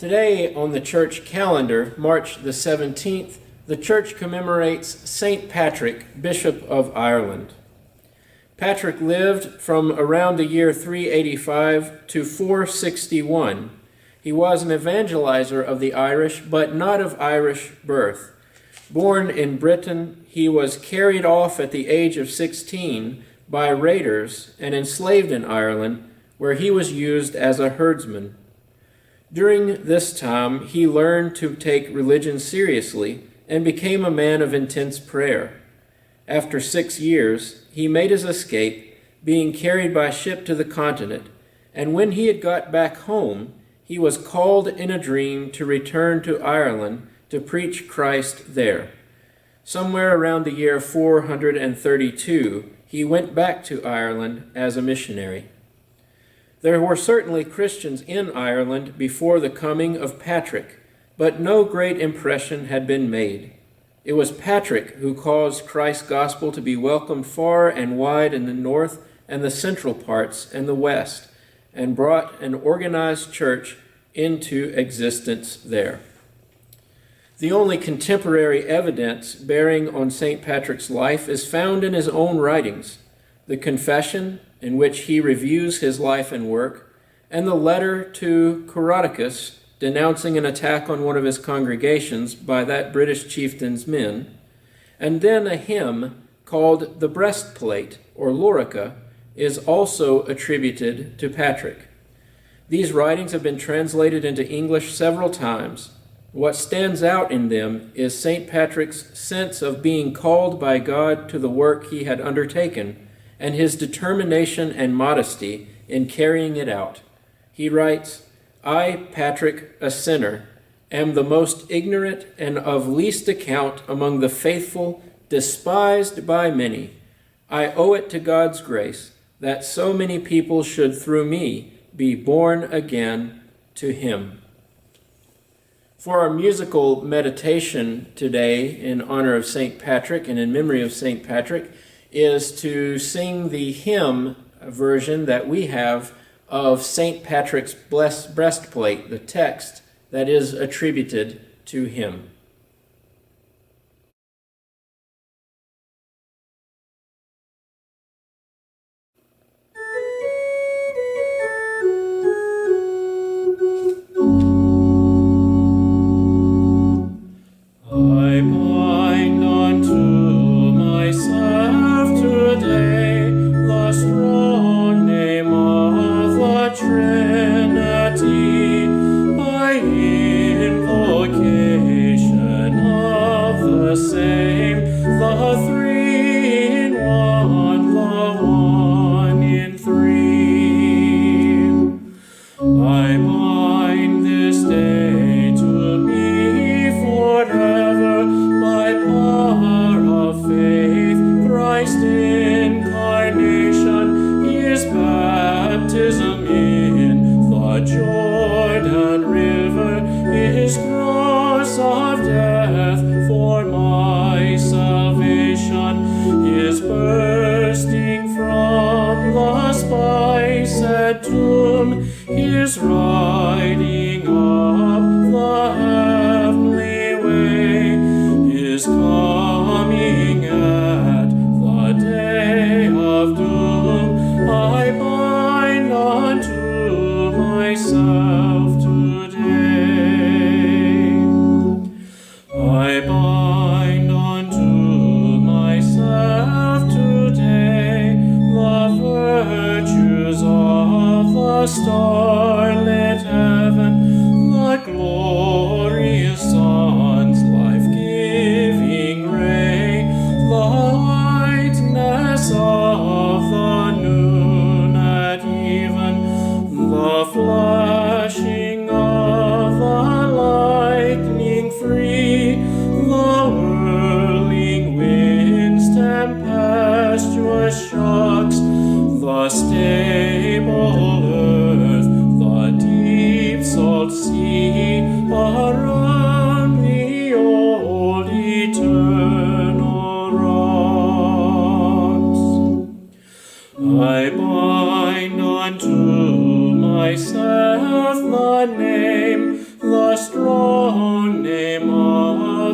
Today on the church calendar, March the 17th, the church commemorates St. Patrick, Bishop of Ireland. Patrick lived from around the year 385 to 461. He was an evangelizer of the Irish, but not of Irish birth. Born in Britain, he was carried off at the age of 16 by raiders and enslaved in Ireland, where he was used as a herdsman. During this time, he learned to take religion seriously and became a man of intense prayer. After 6 years, he made his escape, being carried by ship to the continent, and when he had got back home, he was called in a dream to return to Ireland to preach Christ there. Somewhere around the year 432, he went back to Ireland as a missionary. There were certainly Christians in Ireland before the coming of Patrick, but no great impression had been made. It was Patrick who caused Christ's gospel to be welcomed far and wide in the north and the central parts and the west, and brought an organized church into existence there. The only contemporary evidence bearing on St. Patrick's life is found in his own writings, the Confession, in which he reviews his life and work, and the letter to Coroticus, denouncing an attack on one of his congregations by that British chieftain's men, and then a hymn called the Breastplate, or Lorica, is also attributed to Patrick. These writings have been translated into English several times. What stands out in them is St. Patrick's sense of being called by God to the work he had undertaken, and his determination and modesty in carrying it out. He writes, "I, Patrick, a sinner, am the most ignorant and of least account among the faithful, despised by many. I owe it to God's grace that so many people should through me be born again to him." For our musical meditation today in honor of St. Patrick and in memory of St. Patrick is to sing the hymn version that we have of St. Patrick's breastplate, the text that is attributed to him. I bind unto myself today the strong name of the Trinity by invocation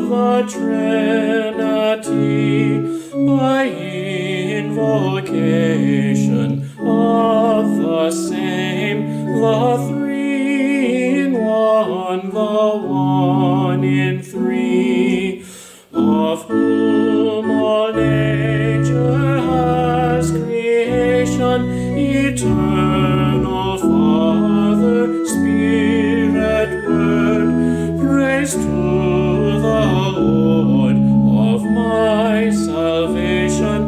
the Trinity, by invocation of the same, the three in one, the one in three, of whom all nature has creation, eternal Father, Spirit, Word, praise to the Lord of my salvation.